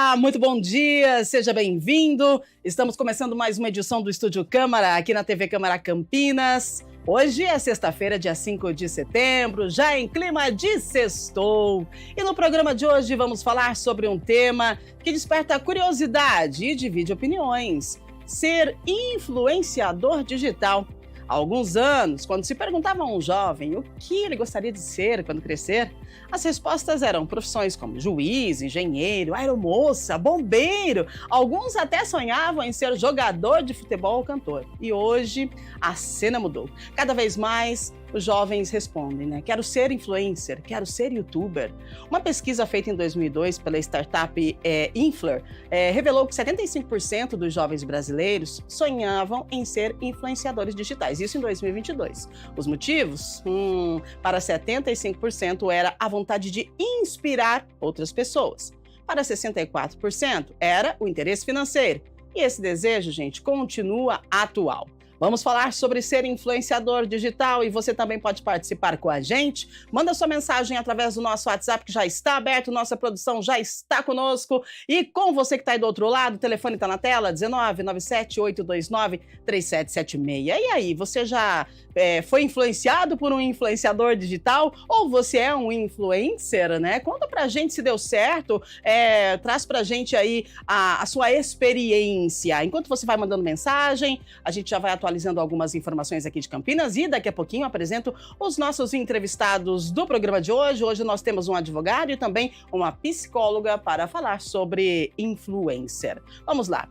Olá, muito bom dia, seja bem-vindo. Estamos começando mais uma edição do Estúdio Câmara, aqui na TV Câmara Campinas. Hoje é sexta-feira, dia 5 de setembro, já em clima de sextou. E no programa de hoje vamos falar sobre um tema que desperta curiosidade e divide opiniões: ser influenciador digital. Há alguns anos, quando se perguntava a um jovem o que ele gostaria de ser quando crescer, as respostas eram profissões como juiz, engenheiro, aeromoça, bombeiro. Alguns até sonhavam em ser jogador de futebol ou cantor. E hoje a cena mudou. Cada vez mais os jovens respondem, né? Quero ser influencer, quero ser youtuber. Uma pesquisa feita em 2002 pela startup Infler revelou que 75% dos jovens brasileiros sonhavam em ser influenciadores digitais. Isso em 2022. Os motivos? Para 75% era a vontade de inspirar outras pessoas. Para 64% era o interesse financeiro. E esse desejo, gente, continua atual. Vamos falar sobre ser influenciador digital e você também pode participar com a gente. Manda sua mensagem através do nosso WhatsApp, que já está aberto, nossa produção já está conosco. E com você que está aí do outro lado, o telefone está na tela, 1997-829-3776. E aí, você já foi influenciado por um influenciador digital? Ou você é um influencer, né? Conta pra gente se deu certo, traz pra gente aí a sua experiência. Enquanto você vai mandando mensagem, a gente já vai atualizando algumas informações aqui de Campinas e daqui a pouquinho apresento os nossos entrevistados do programa de hoje. Hoje nós temos um advogado e também uma psicóloga para falar sobre influencer. Vamos lá.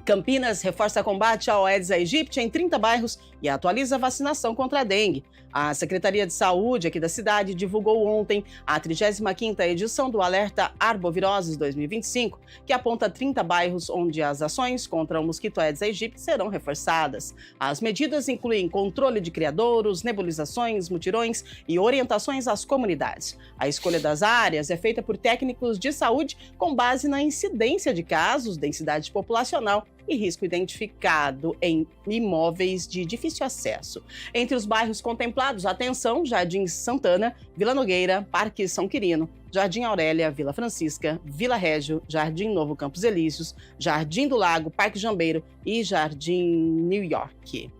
Campinas reforça combate ao Aedes aegypti em 30 bairros e atualiza a vacinação contra a dengue. A Secretaria de Saúde aqui da cidade divulgou ontem a 35ª edição do Alerta Arboviroses 2025, que aponta 30 bairros onde as ações contra o mosquito Aedes aegypti serão reforçadas. As medidas incluem controle de criadouros, nebulizações, mutirões e orientações às comunidades. A escolha das áreas é feita por técnicos de saúde com base na incidência de casos, densidade populacional e risco identificado em imóveis de difícil acesso. Entre os bairros contemplados, atenção, Jardim Santana, Vila Nogueira, Parque São Quirino, Jardim Aurélia, Vila Francisca, Vila Régio, Jardim Novo Campos Elíseos, Jardim do Lago, Parque Jambeiro e Jardim New York.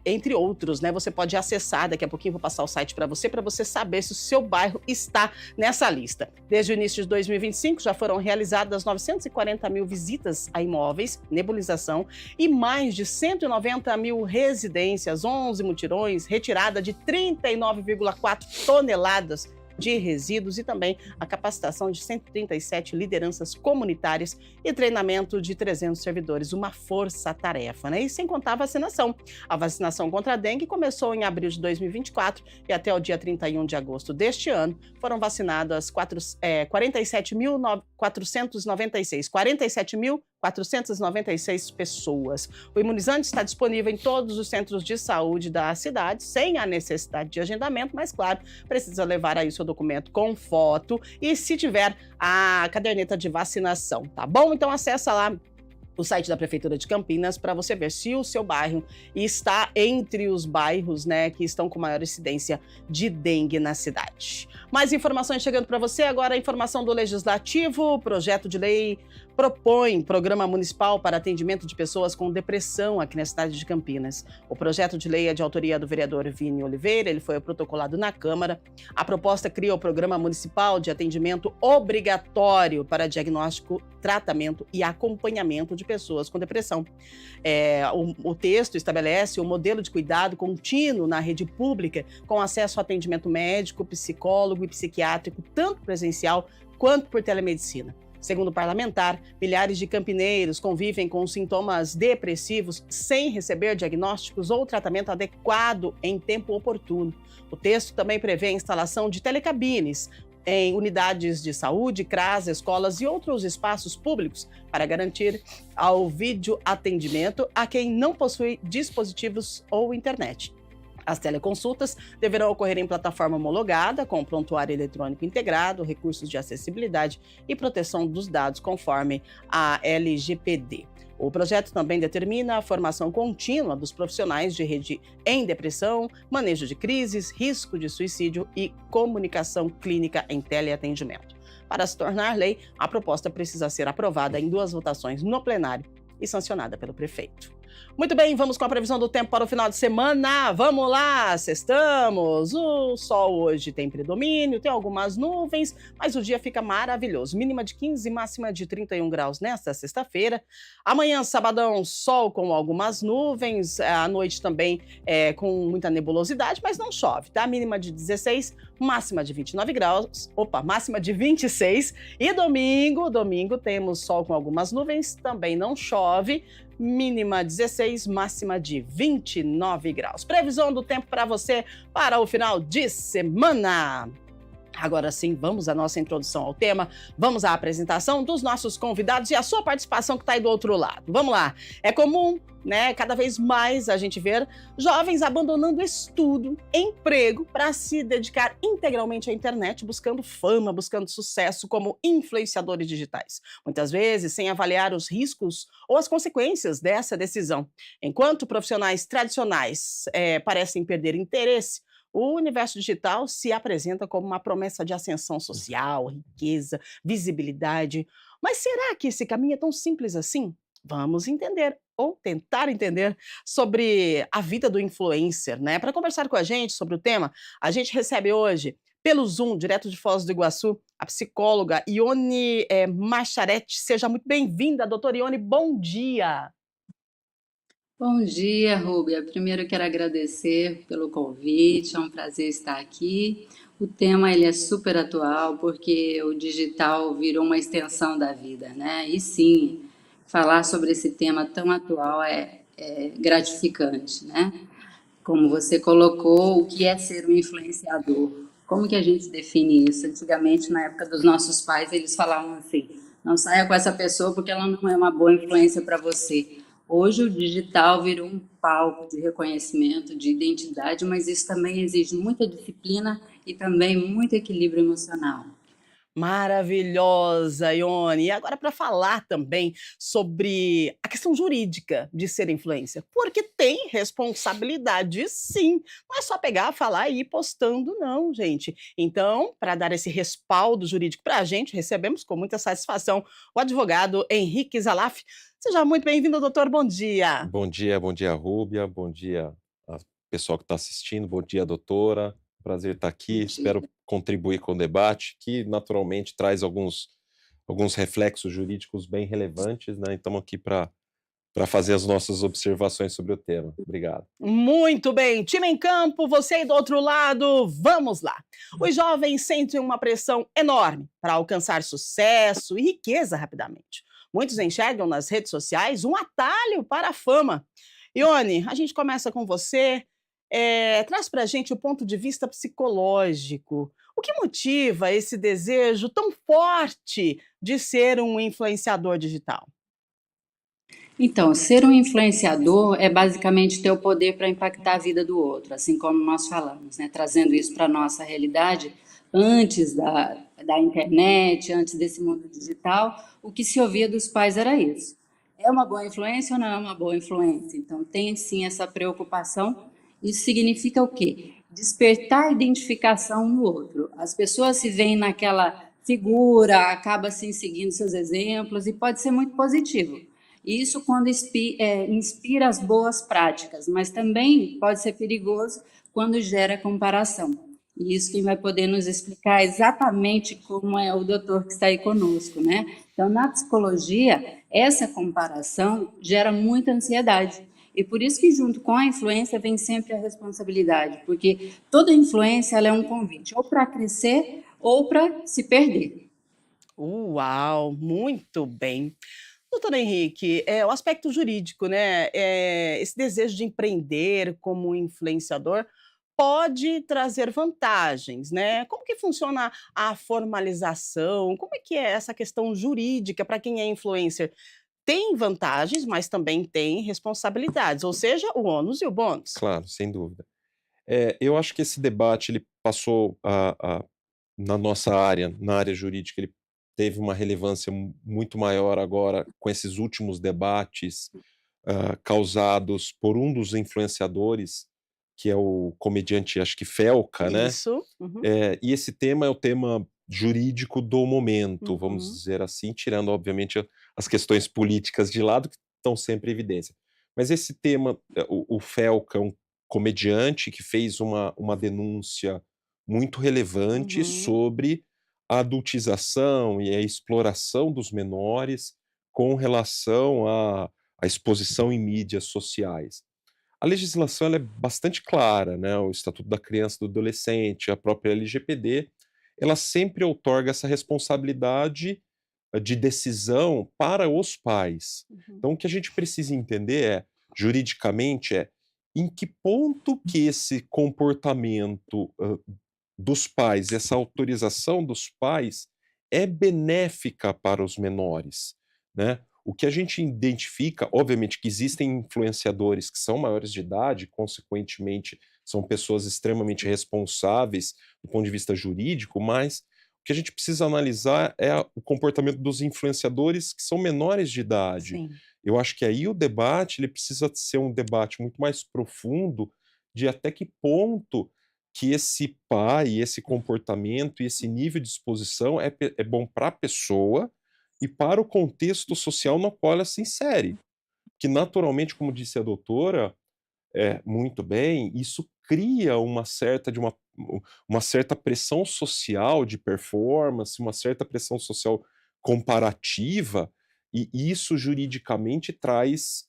Entre outros, né? Você pode acessar, daqui a pouquinho vou passar o site para você saber se o seu bairro está nessa lista. Desde o início de 2025, já foram realizadas 940 mil visitas a imóveis, nebulização e mais de 190 mil residências, 11 mutirões, retirada de 39,4 toneladas de resíduos e também a capacitação de 137 lideranças comunitárias e treinamento de 300 servidores, uma força-tarefa, né? E sem contar a vacinação. A vacinação contra a dengue começou em abril de 2024 e até o dia 31 de agosto deste ano foram vacinadas 47.496 pessoas. O imunizante está disponível em todos os centros de saúde da cidade, sem a necessidade de agendamento, mas, claro, precisa levar aí o seu documento com foto e, se tiver, a caderneta de vacinação, tá bom? Então, acessa lá o site da Prefeitura de Campinas para você ver se o seu bairro está entre os bairros, né, que estão com maior incidência de dengue na cidade. Mais informações chegando para você agora, a informação do Legislativo. O projeto de lei propõe programa municipal para atendimento de pessoas com depressão aqui na cidade de Campinas. O projeto de lei é de autoria do vereador Vini Oliveira, ele foi protocolado na Câmara. A proposta cria o programa municipal de atendimento obrigatório para diagnóstico, tratamento e acompanhamento de pessoas com depressão. O texto estabelece um modelo de cuidado contínuo na rede pública, com acesso a atendimento médico, psicólogo e psiquiátrico, tanto presencial quanto por telemedicina. Segundo o parlamentar, milhares de campineiros convivem com sintomas depressivos sem receber diagnósticos ou tratamento adequado em tempo oportuno. O texto também prevê a instalação de telecabines em unidades de saúde, CRAS, escolas e outros espaços públicos para garantir ao videoatendimento a quem não possui dispositivos ou internet. As teleconsultas deverão ocorrer em plataforma homologada, com prontuário eletrônico integrado, recursos de acessibilidade e proteção dos dados conforme a LGPD. O projeto também determina a formação contínua dos profissionais de rede em depressão, manejo de crises, risco de suicídio e comunicação clínica em teleatendimento. Para se tornar lei, a proposta precisa ser aprovada em 2 votações no plenário e sancionada pelo prefeito. Muito bem, vamos com a previsão do tempo para o final de semana. Vamos lá, sextamos. O sol hoje tem predomínio, tem algumas nuvens, mas o dia fica maravilhoso. Mínima de 15, máxima de 31 graus nesta sexta-feira. Amanhã, sabadão, sol com algumas nuvens. À noite também com muita nebulosidade, mas não chove, tá? Mínima de 16, máxima de 29 graus. Opa, máxima de 26. E domingo temos sol com algumas nuvens, também não chove. Mínima 16, máxima de 29 graus. Previsão do tempo para você para o final de semana. Agora sim, vamos à nossa introdução ao tema, vamos à apresentação dos nossos convidados e a sua participação que está aí do outro lado. Vamos lá. É comum, né, cada vez mais a gente ver jovens abandonando estudo, emprego, para se dedicar integralmente à internet, buscando fama, buscando sucesso como influenciadores digitais. Muitas vezes sem avaliar os riscos ou as consequências dessa decisão. Enquanto profissionais tradicionais parecem perder interesse, o universo digital se apresenta como uma promessa de ascensão social, riqueza, visibilidade. Mas será que esse caminho é tão simples assim? Vamos entender, ou tentar entender, sobre a vida do influencer, né? Para conversar com a gente sobre o tema, a gente recebe hoje, pelo Zoom, direto de Foz do Iguaçu, a psicóloga Ione Macharete. Seja muito bem-vinda, doutora Ione, bom dia! Bom dia, Rúbia. Primeiro quero agradecer pelo convite, é um prazer estar aqui. O tema ele é super atual porque o digital virou uma extensão da vida, né? E sim, falar sobre esse tema tão atual é gratificante, né? Como você colocou, o que é ser um influenciador? Como que a gente define isso? Antigamente, na época dos nossos pais, eles falavam assim: não saia com essa pessoa porque ela não é uma boa influência para você. Hoje o digital virou um palco de reconhecimento, de identidade, mas isso também exige muita disciplina e também muito equilíbrio emocional. Maravilhosa, Ione. E agora para falar também sobre a questão jurídica de ser influencer, porque tem responsabilidade sim, não é só pegar, falar e ir postando não, gente. Então, para dar esse respaldo jurídico para a gente, recebemos com muita satisfação o advogado Henrique Zalaf. Seja muito bem-vindo, doutor, bom dia. Bom dia, Rúbia, bom dia a pessoal que está assistindo, bom dia, doutora. Prazer estar aqui, Bom espero dia. contribuir com o debate, que naturalmente traz alguns reflexos jurídicos bem relevantes, né? E estamos aqui para fazer as nossas observações sobre o tema. Obrigado. Muito bem, time em campo, você aí do outro lado, vamos lá. Os jovens sentem uma pressão enorme para alcançar sucesso e riqueza rapidamente. Muitos enxergam nas redes sociais um atalho para a fama. Ione, a gente começa com você. Traz para a gente o ponto de vista psicológico. O que motiva esse desejo tão forte de ser um influenciador digital? Então, ser um influenciador é basicamente ter o poder para impactar a vida do outro, assim como nós falamos, né? Trazendo isso para a nossa realidade, antes da internet, antes desse mundo digital, o que se ouvia dos pais era isso. É uma boa influência ou não é uma boa influência? Então, tem sim essa preocupação. Isso significa o quê? Despertar a identificação no outro. As pessoas se veem naquela figura, acaba assim seguindo seus exemplos e pode ser muito positivo. Isso quando inspira as boas práticas, mas também pode ser perigoso quando gera comparação. E isso quem vai poder nos explicar exatamente como é o doutor que está aí conosco, né? Então, na psicologia, essa comparação gera muita ansiedade. E por isso que junto com a influência vem sempre a responsabilidade, porque toda influência ela é um convite, ou para crescer ou para se perder. Uau, muito bem. Doutor Henrique, o aspecto jurídico, né? Esse desejo de empreender como influenciador pode trazer vantagens, né? Como que funciona a formalização? Como é que é essa questão jurídica para quem é influencer? Tem vantagens, mas também tem responsabilidades, ou seja, o ônus e o bônus. Claro, sem dúvida. Eu acho que esse debate ele passou na nossa área, na área jurídica, ele teve uma relevância muito maior agora com esses últimos debates causados por um dos influenciadores, que é o comediante, acho que Felca, né? Isso. Uhum. E esse tema é o tema jurídico do momento, vamos dizer assim, tirando, obviamente, as questões políticas de lado, que estão sempre em evidência. Mas esse tema, o Felca é um comediante que fez uma denúncia muito relevante sobre a adultização e a exploração dos menores com relação à exposição em mídias sociais. A legislação ela é bastante clara, né? O Estatuto da Criança e do Adolescente, a própria LGPD, ela sempre outorga essa responsabilidade de decisão para os pais. Então, o que a gente precisa entender juridicamente, em que ponto que esse comportamento dos pais, essa autorização dos pais é benéfica para os menores, né? O que a gente identifica, obviamente que existem influenciadores que são maiores de idade, consequentemente são pessoas extremamente responsáveis do ponto de vista jurídico, mas o que a gente precisa analisar é o comportamento dos influenciadores que são menores de idade. Sim. Eu acho que aí o debate ele precisa ser um debate muito mais profundo de até que ponto que esse pai, esse comportamento e esse nível de exposição é bom para a pessoa e para o contexto social no qual ela se insere. Que naturalmente, como disse a doutora, muito bem, isso cria uma certa pressão social de performance, uma certa pressão social comparativa, e isso juridicamente traz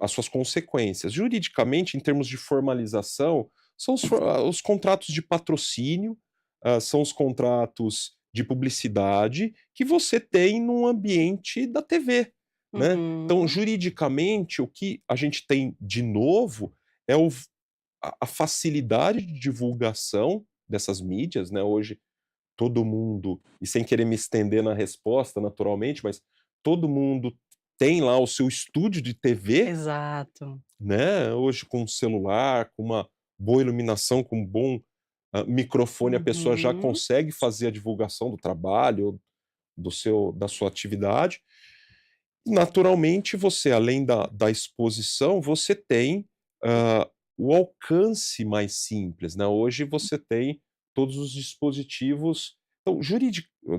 as suas consequências. Juridicamente, em termos de formalização, são os contratos de patrocínio, são os contratos de publicidade que você tem no ambiente da TV, né? Então, juridicamente, o que a gente tem de novo é a facilidade de divulgação dessas mídias, né? Hoje, todo mundo, e sem querer me estender na resposta, naturalmente, mas todo mundo tem lá o seu estúdio de TV, Exato. né? Hoje com um celular, com uma boa iluminação, com um bom microfone, a pessoa já consegue fazer a divulgação do trabalho, da sua atividade. Naturalmente, você, além da exposição, você tem o alcance mais simples, né? Hoje você tem todos os dispositivos, então,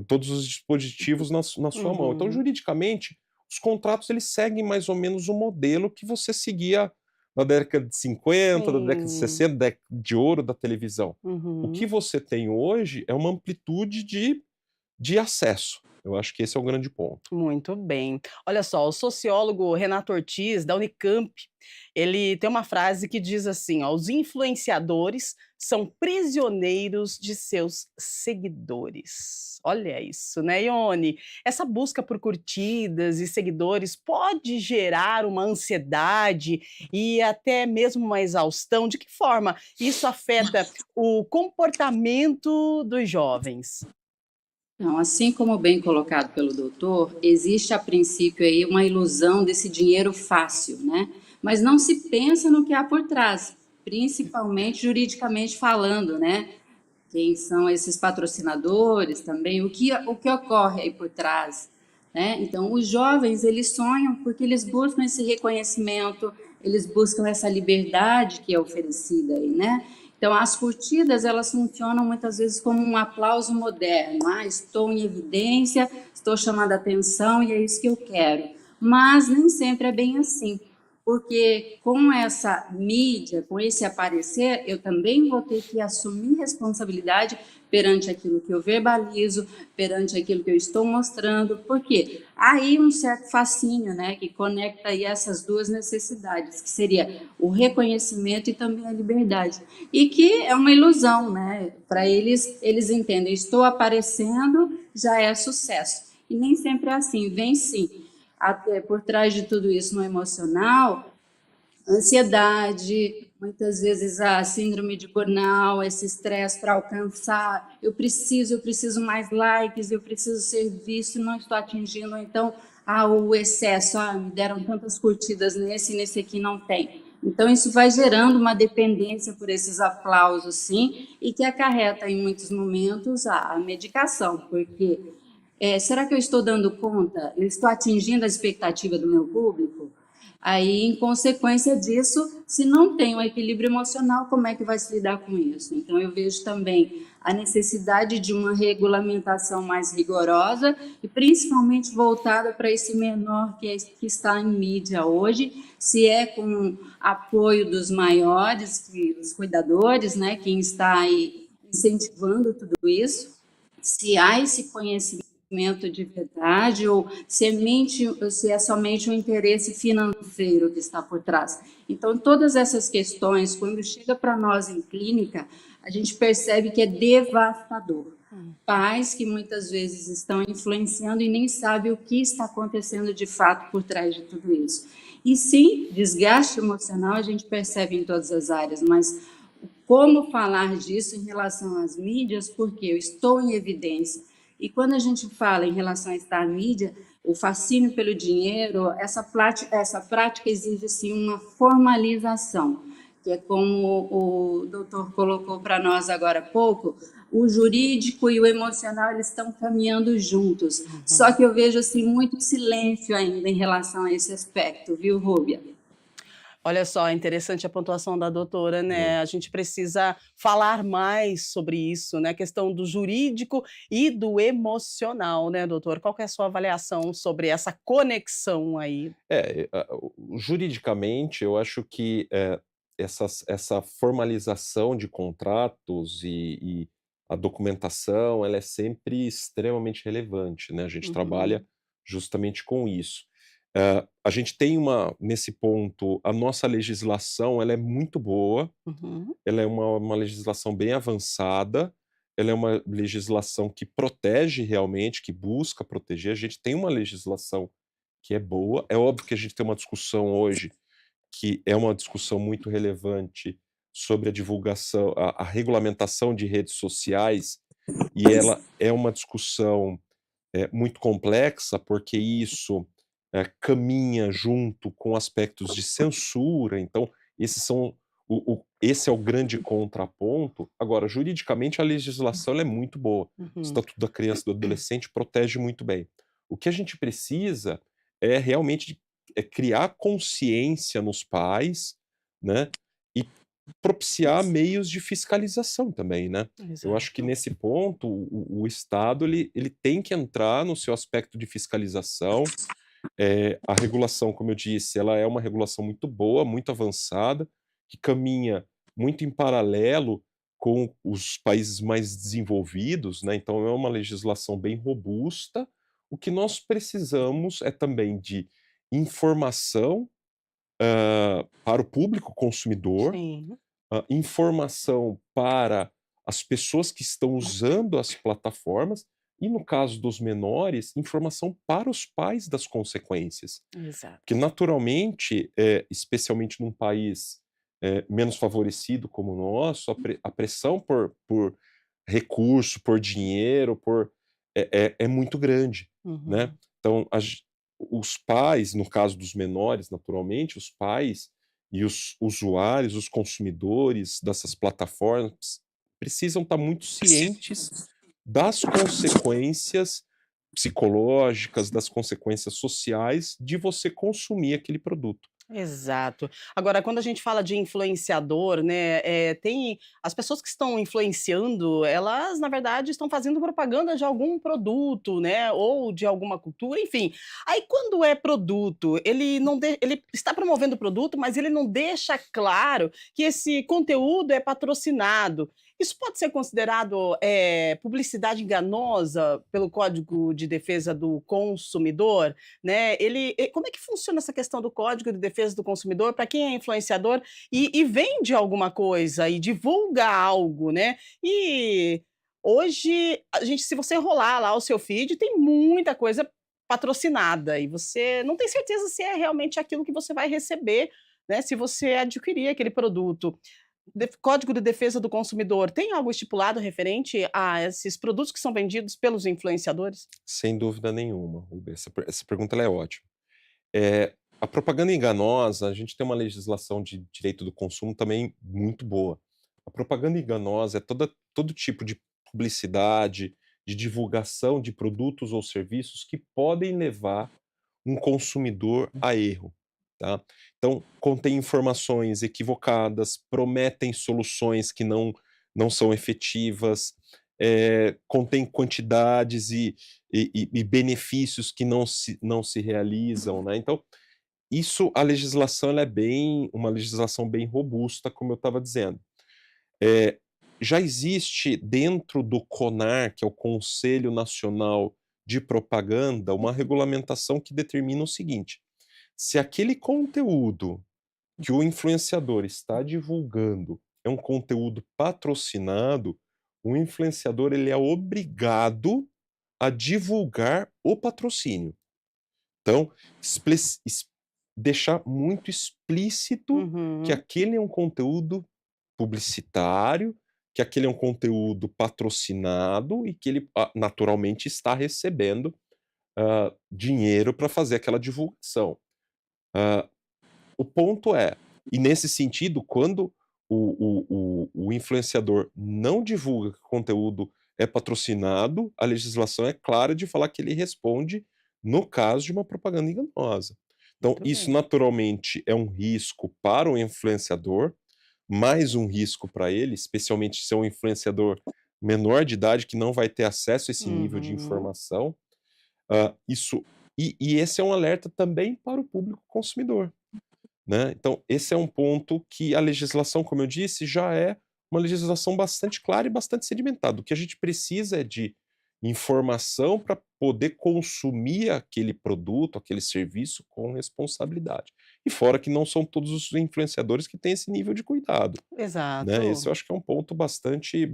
todos os dispositivos na sua mão. Então, juridicamente, os contratos eles seguem mais ou menos o modelo que você seguia na década de 50, da década de 60, década de ouro da televisão. O que você tem hoje é uma amplitude de acesso. Eu acho que esse é o grande ponto. Muito bem. Olha só, o sociólogo Renato Ortiz, da Unicamp, ele tem uma frase que diz assim, ó: os influenciadores são prisioneiros de seus seguidores. Olha isso, né, Ione? Essa busca por curtidas e seguidores pode gerar uma ansiedade e até mesmo uma exaustão. De que forma isso afeta o comportamento dos jovens? Não, assim como bem colocado pelo doutor, existe a princípio aí uma ilusão desse dinheiro fácil, né? Mas não se pensa no que há por trás, principalmente juridicamente falando, né? Quem são esses patrocinadores também, o que ocorre aí por trás, né? Então, os jovens, eles sonham porque eles buscam esse reconhecimento, eles buscam essa liberdade que é oferecida aí, né? Então, as curtidas, elas funcionam muitas vezes como um aplauso moderno. Estou em evidência, estou chamando a atenção e é isso que eu quero. Mas nem sempre é bem assim, porque com essa mídia, com esse aparecer, eu também vou ter que assumir responsabilidade perante aquilo que eu verbalizo, perante aquilo que eu estou mostrando, porque há aí um certo fascínio, né, que conecta aí essas duas necessidades, que seria o reconhecimento e também a liberdade, e que é uma ilusão, né, para eles entendem, estou aparecendo, já é sucesso, e nem sempre é assim, vem sim, até por trás de tudo isso no emocional, ansiedade, muitas vezes a síndrome de burnout, esse estresse para alcançar, eu preciso mais likes, eu preciso ser visto, não estou atingindo, então, o excesso, me deram tantas curtidas nesse aqui não tem. Então, isso vai gerando uma dependência por esses aplausos, sim, e que acarreta, em muitos momentos, a medicação, porque será que eu estou dando conta? Eu estou atingindo a expectativa do meu público? Aí, em consequência disso, se não tem um equilíbrio emocional, como é que vai se lidar com isso? Então, eu vejo também a necessidade de uma regulamentação mais rigorosa e principalmente voltada para esse menor que está em mídia hoje, se é com apoio dos maiores, dos cuidadores, né, quem está aí incentivando tudo isso, se há esse conhecimento de verdade ou se é somente um interesse financeiro que está por trás. Então, todas essas questões, quando chega para nós em clínica, a gente percebe que é devastador. Pais que muitas vezes estão influenciando e nem sabem o que está acontecendo de fato por trás de tudo isso. E sim, desgaste emocional a gente percebe em todas as áreas, mas como falar disso em relação às mídias, porque eu estou em evidência. E quando a gente fala em relação a estar mídia, o fascínio pelo dinheiro, essa prática exige sim uma formalização, que é como o doutor colocou para nós agora há pouco, o jurídico e o emocional eles estão caminhando juntos. Só que eu vejo assim muito silêncio ainda em relação a esse aspecto, viu, Rúbia? Olha só, interessante a pontuação da doutora, né? Muito. A gente precisa falar mais sobre isso, né? A questão do jurídico e do emocional, né, doutor? Qual que é a sua avaliação sobre essa conexão aí? Juridicamente, eu acho que essa formalização de contratos e a documentação, ela é sempre extremamente relevante, né? A gente trabalha Uhum, justamente com isso. A gente tem nesse ponto, a nossa legislação, ela é muito boa, uhum. ela é uma legislação bem avançada, ela é uma legislação que protege realmente, que busca proteger. A gente tem uma legislação que é boa. É óbvio que a gente tem uma discussão hoje, que é uma discussão muito relevante sobre a divulgação, a regulamentação de redes sociais, e ela é uma discussão muito complexa, porque isso caminha junto com aspectos de censura. Então, esses são esse é o grande contraponto. Agora, juridicamente, a legislação ela é muito boa. O Uhum. Estatuto da Criança e do Adolescente protege muito bem. O que a gente precisa é realmente criar consciência nos pais, né, e propiciar meios de fiscalização também, né. Eu acho que Exato. nesse ponto o Estado ele tem que entrar no seu aspecto de fiscalização. A regulação, como eu disse, ela é uma regulação muito boa, muito avançada, que caminha muito em paralelo com os países mais desenvolvidos, né, então é uma legislação bem robusta. O que nós precisamos é também de informação, para o público consumidor, Sim, informação para as pessoas que estão usando as plataformas e, no caso dos menores, informação para os pais das consequências. Porque, exato. naturalmente, especialmente num país menos favorecido como o nosso, a pressão por recurso, por dinheiro, é muito grande, né? Uhum. Então, os pais, no caso dos menores, naturalmente, os pais e os usuários, os consumidores dessas plataformas precisam estar muito cientes das consequências psicológicas, das consequências sociais de você consumir aquele produto. Exato. Agora, quando a gente fala de influenciador, né, tem as pessoas que estão influenciando, elas, na verdade, estão fazendo propaganda de algum produto, né, ou de alguma cultura, enfim. Aí, quando é produto, ele está promovendo o produto, mas ele não deixa claro que esse conteúdo é patrocinado. Isso pode ser considerado, publicidade enganosa pelo Código de Defesa do Consumidor? Né, como é que funciona essa questão do Código de Defesa do Consumidor para quem é influenciador e vende alguma coisa e divulga algo, né. E hoje a gente se você rolar lá o seu feed, tem muita coisa patrocinada e você não tem certeza se é realmente aquilo que você vai receber, né, se você adquirir aquele produto. Código de Defesa do Consumidor tem algo estipulado referente a esses produtos que são vendidos pelos influenciadores? Sem dúvida nenhuma, Rubens. Essa pergunta ela é ótima. A propaganda enganosa, a gente tem uma legislação de direito do consumo também muito boa. A propaganda enganosa é todo tipo de publicidade, de divulgação de produtos ou serviços que podem levar um consumidor a erro. tá? Então, contém informações equivocadas, prometem soluções que não são efetivas, contém quantidades e benefícios que não se realizam, né? Então, isso, a legislação, ela é uma legislação bem robusta, como eu estava dizendo. Já existe dentro do CONAR, que é o Conselho Nacional de Propaganda, uma regulamentação que determina o seguinte: se aquele conteúdo que o influenciador está divulgando é um conteúdo patrocinado, o influenciador ele é obrigado a divulgar o patrocínio. Então, deixar muito explícito que aquele é um conteúdo publicitário, que aquele é um conteúdo patrocinado e que ele naturalmente está recebendo dinheiro para fazer aquela divulgação. O ponto é, e nesse sentido, quando o influenciador não divulga que o conteúdo é patrocinado, a legislação é clara de falar que ele responde no caso de uma propaganda enganosa. Então, Muito isso bem. naturalmente é um risco para o influenciador, mais um risco para ele, especialmente se é um influenciador menor de idade que não vai ter acesso a esse nível de informação. E esse é um alerta também para o público consumidor, né? Então, esse é um ponto que a legislação, como eu disse, já é uma legislação bastante clara e bastante sedimentada. O que a gente precisa é de informação para poder consumir aquele produto, aquele serviço com responsabilidade. E fora que não são todos os influenciadores que têm esse nível de cuidado, né? Esse eu Exato. acho que é um ponto bastante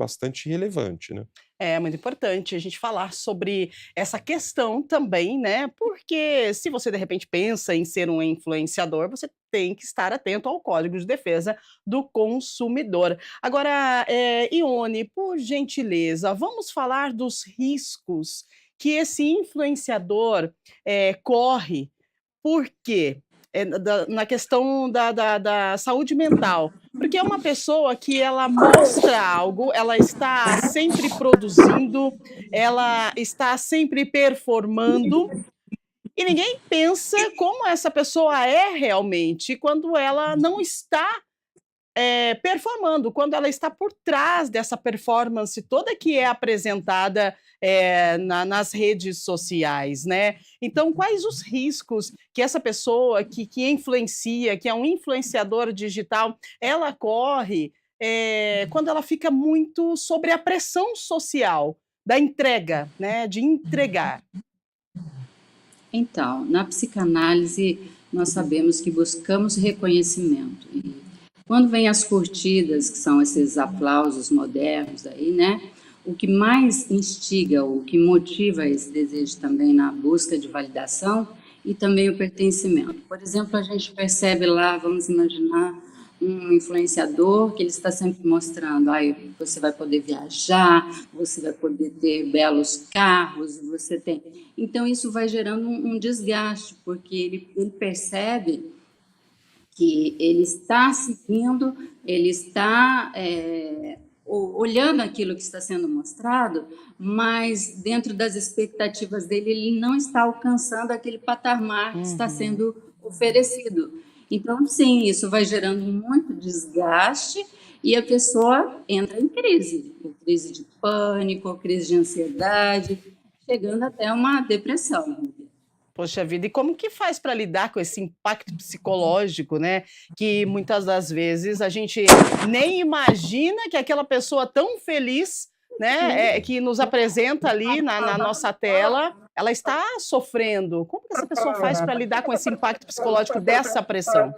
relevante, né? É muito importante a gente falar sobre essa questão também, né? Porque se você de repente pensa em ser um influenciador, você tem que estar atento ao Código de Defesa do Consumidor. Agora, Ione, por gentileza, vamos falar dos riscos que esse influenciador corre. Por quê? Na questão da saúde mental. Porque é uma pessoa que ela mostra algo, ela está sempre produzindo, ela está sempre performando, e ninguém pensa como essa pessoa é realmente quando ela não está performando, quando ela está por trás dessa performance toda que é apresentada nas redes sociais, né? Então, quais os riscos que essa pessoa que influencia, que é um influenciador digital, ela corre quando ela fica muito sobre a pressão social da entrega, né? De entregar. Então, na psicanálise, nós sabemos que buscamos reconhecimento. E quando vem as curtidas, que são esses aplausos modernos aí, né? O que mais instiga, o que motiva esse desejo também na busca de validação e também o pertencimento. Por exemplo, a gente percebe lá, vamos imaginar, um influenciador que ele está sempre mostrando, você vai poder viajar, você vai poder ter belos carros, você tem... Então, isso vai gerando um desgaste, porque ele percebe que ele está seguindo, ele está olhando aquilo que está sendo mostrado, mas dentro das expectativas dele, ele não está alcançando aquele patamar que está sendo oferecido. Então, sim, isso vai gerando muito desgaste e a pessoa entra em crise, crise de pânico, crise de ansiedade, chegando até uma depressão. Poxa vida, e como que faz para lidar com esse impacto psicológico, né, que muitas das vezes a gente nem imagina que aquela pessoa tão feliz, né, que nos apresenta ali na nossa tela, ela está sofrendo. Como que essa pessoa faz para lidar com esse impacto psicológico dessa pressão?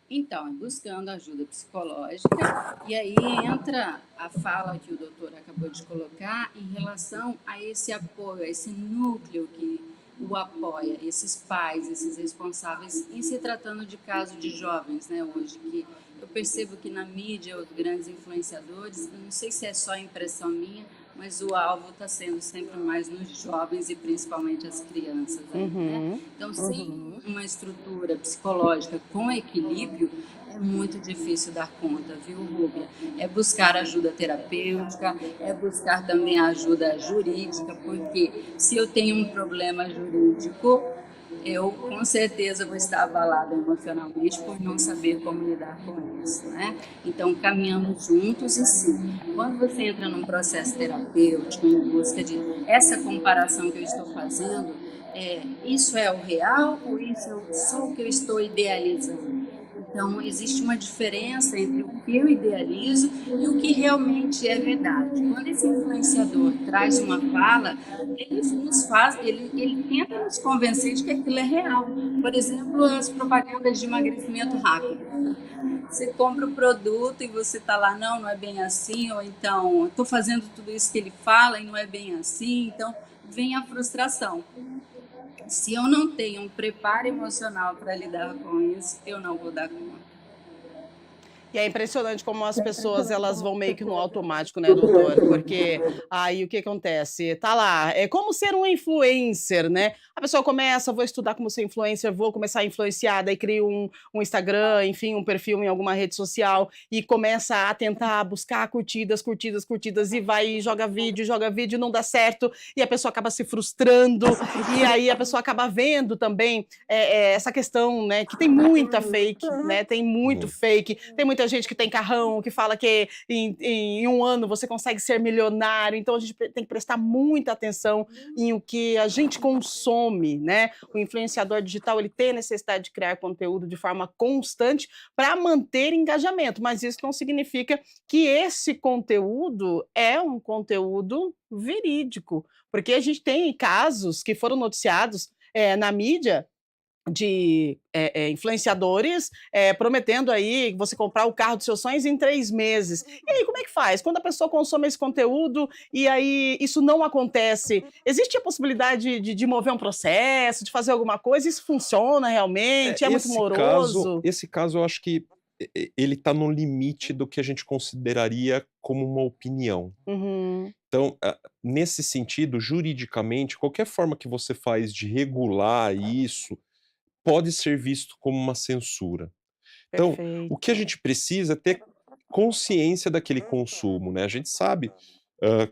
Então, buscando ajuda psicológica, e aí entra a fala que o doutor acabou de colocar em relação a esse apoio, a esse núcleo que o apoia, esses pais, esses responsáveis, em se tratando de caso de jovens, né, hoje, que eu percebo que na mídia, os grandes influenciadores, não sei se é só impressão minha, mas o alvo está sendo sempre mais nos jovens e principalmente as crianças. Né? Então, sem uma estrutura psicológica com equilíbrio, é muito difícil dar conta, viu, Rúbia? É buscar ajuda terapêutica, é buscar também ajuda jurídica, porque se eu tenho um problema jurídico, eu com certeza vou estar abalada emocionalmente por não saber como lidar com isso, né? Então, caminhamos juntos e sim, quando você entra num processo terapêutico em busca de essa comparação que eu estou fazendo, isso é o real ou isso é só o que eu estou idealizando? Então, existe uma diferença entre o que eu idealizo e o que realmente é verdade. Quando esse influenciador traz uma fala, ele tenta nos convencer de que aquilo é real. Por exemplo, as propagandas de emagrecimento rápido. Você compra o produto e você está lá, não, não é bem assim, ou então, estou fazendo tudo isso que ele fala e não é bem assim, então vem a frustração. Se eu não tenho um preparo emocional para lidar com isso, eu não vou dar conta. E é impressionante como as pessoas elas vão meio que no automático, né, doutor? Porque aí o que acontece? Tá lá, é como ser um influencer, né? A pessoa começa, vou estudar como ser influencer, vou começar a influenciar, daí cria um Instagram, enfim, um perfil em alguma rede social e começa a tentar buscar curtidas, curtidas, curtidas e vai e joga vídeo, não dá certo e a pessoa acaba se frustrando e aí a pessoa acaba vendo também essa questão, né, que tem muita fake, né? Tem muito Muito. fake, tem muita gente que tem carrão, que fala que em um ano você consegue ser milionário, então a gente tem que prestar muita atenção em o que a gente consome, né? O influenciador digital ele tem a necessidade de criar conteúdo de forma constante para manter engajamento, mas isso não significa que esse conteúdo é um conteúdo verídico, porque a gente tem casos que foram noticiados na mídia de influenciadores prometendo aí você comprar o carro dos seus sonhos em 3 meses. E aí, como é que faz? Quando a pessoa consome esse conteúdo e aí isso não acontece, existe a possibilidade de mover um processo, de fazer alguma coisa? Isso funciona realmente? É muito moroso? Esse caso eu acho que ele está no limite do que a gente consideraria como uma opinião. Uhum, Então, nesse sentido, juridicamente, qualquer forma que você faz de regular isso pode ser visto como uma censura. Então, o que a perfeito. gente precisa é ter consciência daquele consumo, né? A gente sabe,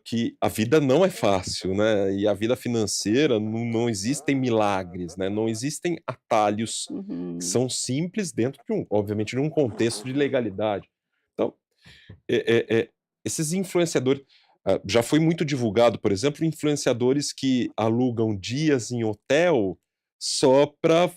que a vida não é fácil, né? E a vida financeira não existem milagres, né? Não existem atalhos que Uhum. são simples dentro de obviamente, de um contexto de legalidade. Então, esses influenciadores, já foi muito divulgado, por exemplo, influenciadores que alugam dias em hotel só para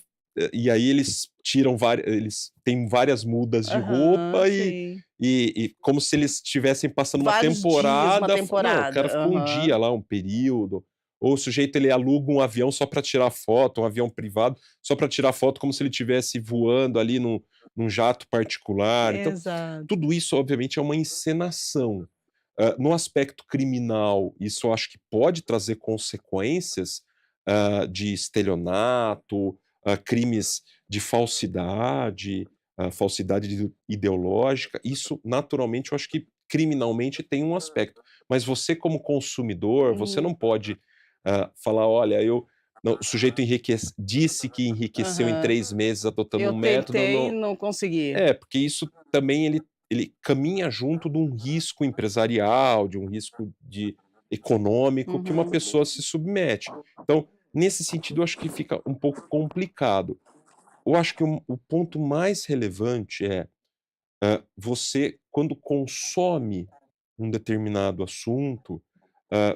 e aí eles tiram várias, eles têm várias mudas de Aham, roupa sim. e como se eles estivessem passando uma Vários dias, uma temporada, não, o cara temporada. ficou um Aham. dia lá, um período, ou o sujeito ele aluga um avião só para tirar foto, um avião privado, só para tirar foto como se ele estivesse voando ali num jato particular. Então, Exato. tudo isso obviamente é uma encenação. No aspecto criminal, isso eu acho que pode trazer consequências, de estelionato, crimes de falsidade, falsidade ideológica. Isso, naturalmente, eu acho que criminalmente tem um aspecto. Mas você, como consumidor, você Uhum. não pode falar: olha, não, o sujeito disse que enriqueceu em Aham. 3 meses adotando Eu um método. tentei e Não, não consegui. porque isso também ele caminha junto de um risco empresarial, de um risco econômico que uma Uhum. pessoa se submete. Então, nesse sentido, eu acho que fica um pouco complicado. Eu acho que o ponto mais relevante é, você, quando consome um determinado assunto,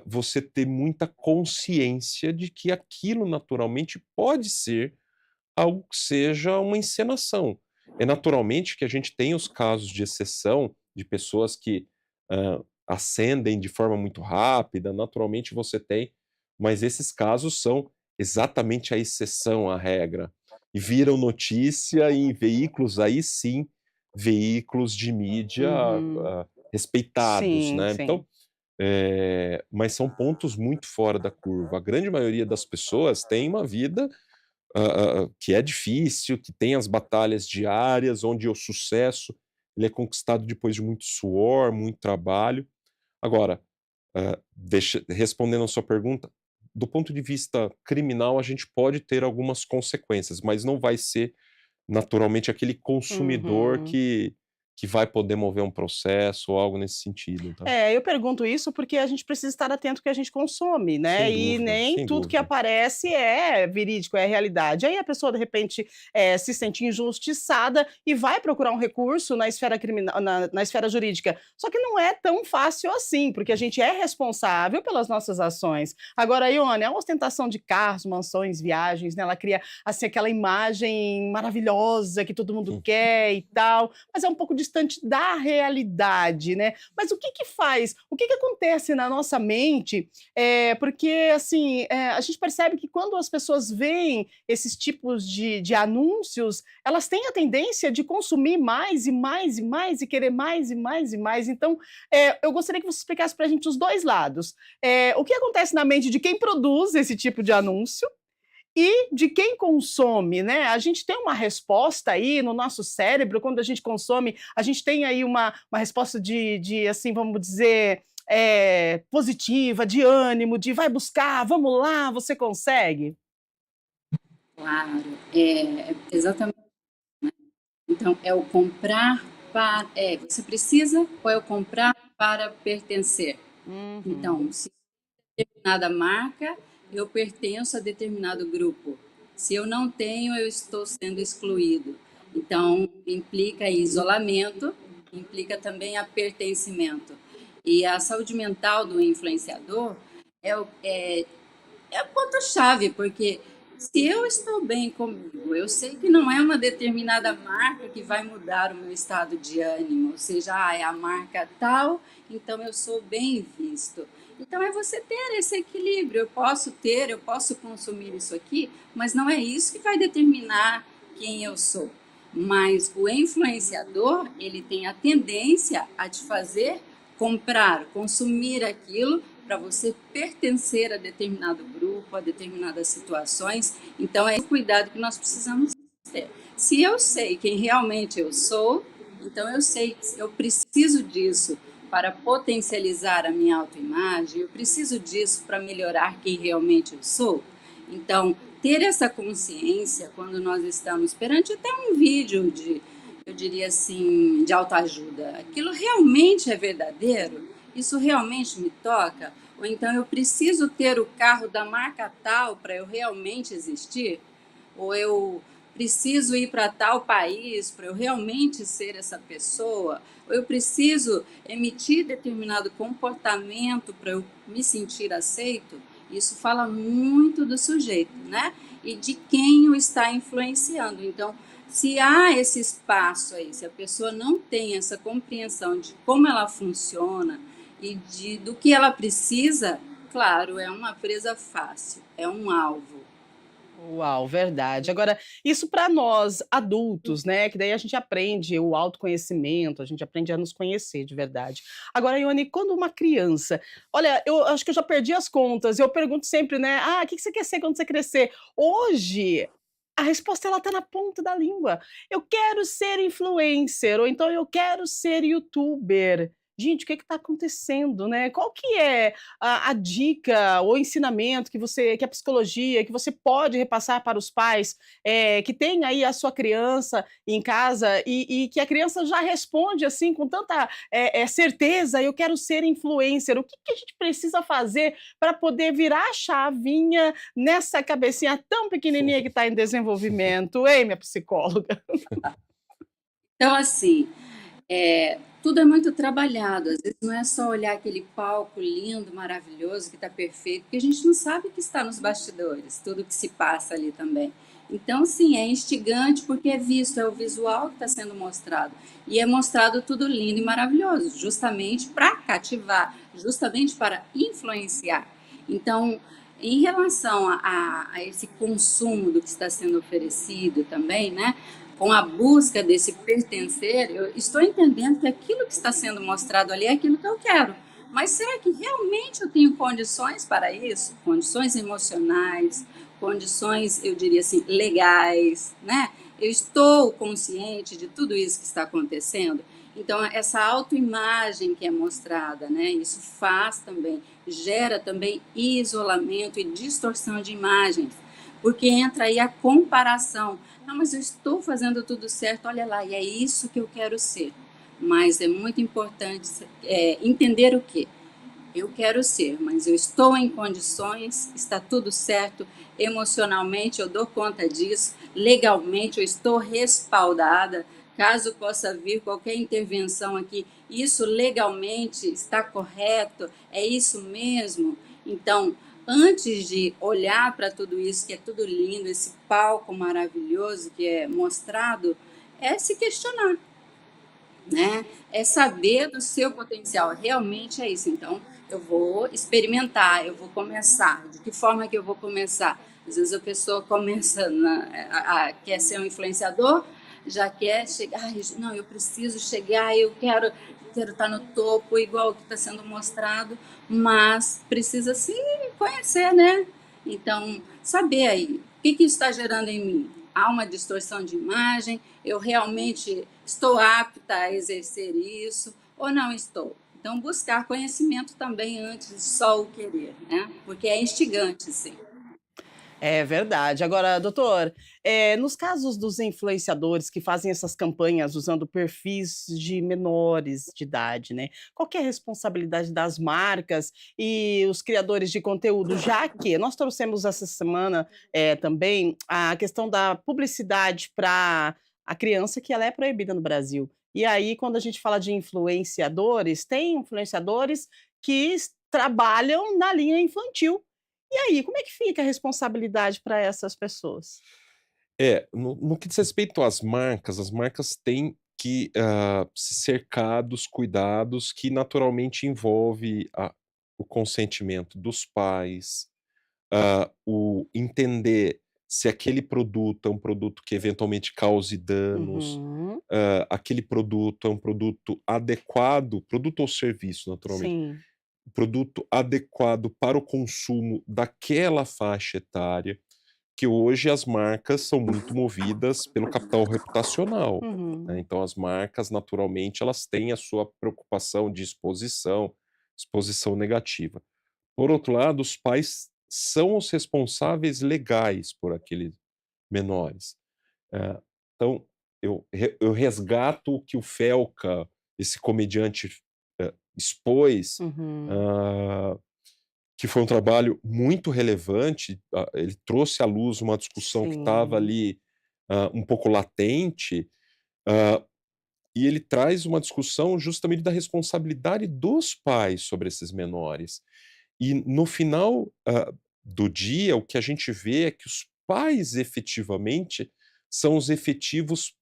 você ter muita consciência de que aquilo naturalmente pode ser algo que seja uma encenação. É naturalmente que a gente tem os casos de exceção, de pessoas que ascendem de forma muito rápida, naturalmente você tem, mas esses casos são exatamente a exceção à regra. E viram notícia em veículos, aí sim, veículos de mídia Uhum. respeitados, Sim, né? sim. Então, mas são pontos muito fora da curva. A grande maioria das pessoas tem uma vida que é difícil, que tem as batalhas diárias, onde o sucesso ele é conquistado depois de muito suor, muito trabalho. Agora, respondendo a sua pergunta, do ponto de vista criminal, a gente pode ter algumas consequências, mas não vai ser naturalmente aquele consumidor Uhum. que que vai poder mover um processo ou algo nesse sentido, tá? Eu pergunto isso porque a gente precisa estar atento ao que a gente consome, né, Sem e dúvida, nem sem tudo que dúvida. aparece é verídico, é realidade. Aí a pessoa, de repente, se sente injustiçada e vai procurar um recurso na esfera criminal, na esfera jurídica. Só que não é tão fácil assim, porque a gente é responsável pelas nossas ações. Agora, Ione, a ostentação de carros, mansões, viagens, né, ela cria, assim, aquela imagem maravilhosa que todo mundo Hum. quer e tal, mas é um pouco distante da realidade, né. Mas o que que faz, o que que acontece na nossa mente, porque, assim, a gente percebe que quando as pessoas veem esses tipos de anúncios, elas têm a tendência de consumir mais e mais e mais e querer mais e mais e mais. Então, eu gostaria que você explicasse para a gente os 2 lados. O que acontece na mente de quem produz esse tipo de anúncio e de quem consome, né? A gente tem uma resposta aí no nosso cérebro, quando a gente consome, a gente tem aí uma resposta de assim, vamos dizer, positiva, de ânimo, de vai buscar, vamos lá, você consegue. Claro, exatamente. Então, é o comprar para. Você precisa ou é o comprar para pertencer? Uhum. Então, se determinada marca, eu pertenço a determinado grupo. Se eu não tenho, eu estou sendo excluído. Então, implica isolamento, implica também a pertencimento. E a saúde mental do influenciador é o ponto-chave, porque se eu estou bem comigo, eu sei que não é uma determinada marca que vai mudar o meu estado de ânimo, ou seja, é a marca tal, então eu sou bem visto. Então é você ter esse equilíbrio. Eu posso consumir isso aqui, mas não é isso que vai determinar quem eu sou. Mas o influenciador, ele tem a tendência a te fazer comprar, consumir aquilo para você pertencer a determinado grupo, a determinadas situações. Então, é esse cuidado que nós precisamos ter. Se eu sei quem realmente eu sou, então eu sei que eu preciso disso para potencializar a minha autoimagem, eu preciso disso para melhorar quem realmente eu sou. Então, ter essa consciência quando nós estamos perante até um vídeo eu diria assim, de autoajuda, aquilo realmente é verdadeiro? Isso realmente me toca? Ou então eu preciso ter o carro da marca tal para eu realmente existir? Ou eu preciso ir para tal país para eu realmente ser essa pessoa? Ou eu preciso emitir determinado comportamento para eu me sentir aceito? Isso fala muito do sujeito, né? E de quem o está influenciando. Então, se há esse espaço aí, se a pessoa não tem essa compreensão de como ela funciona e do que ela precisa, claro, é uma presa fácil, é um alvo. Uau, verdade. Agora, isso para nós adultos, né, que daí a gente aprende o autoconhecimento, a gente aprende a nos conhecer de verdade. Agora, Ione, quando uma criança, olha, eu acho que eu já perdi as contas, eu pergunto sempre, né: "Ah, o que que você quer ser quando você crescer?". Hoje, a resposta ela tá na ponta da língua. "Eu quero ser influencer", ou então "Eu quero ser youtuber". Gente, o que está acontecendo, né? Qual que é a dica ou ensinamento que a psicologia, que você pode repassar para os pais, que tem aí a sua criança em casa e que a criança já responde, assim, com tanta, certeza: "Eu quero ser influencer". O que que a gente precisa fazer para poder virar a chavinha nessa cabecinha tão pequenininha que está em desenvolvimento, hein, minha psicóloga? Então, assim, tudo é muito trabalhado. Às vezes não é só olhar aquele palco lindo, maravilhoso, que está perfeito, porque a gente não sabe o que está nos bastidores, tudo que se passa ali também. Então, sim, é instigante porque é visto, é o visual que está sendo mostrado. E é mostrado tudo lindo e maravilhoso, justamente para cativar, justamente para influenciar. Então, em relação a esse consumo do que está sendo oferecido também, né? Com a busca desse pertencer, eu estou entendendo que aquilo que está sendo mostrado ali é aquilo que eu quero. Mas será que realmente eu tenho condições para isso? Condições emocionais, condições, eu diria assim, legais, né? Eu estou consciente de tudo isso que está acontecendo. Então, essa autoimagem que é mostrada, né? Isso faz também, gera também isolamento e distorção de imagens, porque entra aí a comparação. Não, mas eu estou fazendo tudo certo, olha lá, e é isso que eu quero ser. mas é muito importante entender o quê? Eu quero ser, mas eu estou em condições, está tudo certo, emocionalmente eu dou conta disso, legalmente eu estou respaldada, caso possa vir qualquer intervenção aqui, isso legalmente está correto, é isso mesmo? Então, antes de olhar para tudo isso, que é tudo lindo, esse palco maravilhoso que é mostrado, é se questionar, né? É saber do seu potencial. Realmente é isso. Então, eu vou experimentar, eu vou começar. De que forma que eu vou começar? Às vezes a pessoa começa quer ser um influenciador, já quer chegar, "Ai, não, eu preciso chegar, quero estar no topo, igual o que está sendo mostrado, mas precisa se conhecer, né? Então, saber aí, o que isso está gerando em mim? Há uma distorção de imagem, eu realmente estou apta a exercer isso ou não estou? Então, buscar conhecimento também antes de só o querer, né? Porque é instigante, sim. É verdade. Agora, doutor, nos casos dos influenciadores que fazem essas campanhas usando perfis de menores de idade, né, qual que é a responsabilidade das marcas e os criadores de conteúdo? Já que nós trouxemos essa semana, também a questão da publicidade para a criança, que ela é proibida no Brasil. E aí, quando a gente fala de influenciadores, tem influenciadores que trabalham na linha infantil. E aí, como é que fica a responsabilidade para essas pessoas? No que diz respeito às marcas, as marcas têm que, se cercar dos cuidados que naturalmente envolve o consentimento dos pais, o entender se aquele produto é um produto que eventualmente cause danos, Uhum, aquele produto é um produto adequado, produto ou serviço naturalmente, sim. produto adequado para o consumo daquela faixa etária, que hoje as marcas são muito movidas pelo capital reputacional, né, Uhum, então as marcas naturalmente elas têm a sua preocupação de exposição negativa. Por outro lado, os pais são os responsáveis legais por aqueles menores. Eh, então eu resgato o que o Felca, esse comediante, expôs, uhum, hã, que foi um trabalho muito relevante, ele trouxe à luz uma discussão que estava sim. ali, um pouco latente, hã, e ele traz uma discussão justamente da responsabilidade dos pais sobre esses menores. E no final, do dia, o que a gente vê é que os pais efetivamente são os efetivos,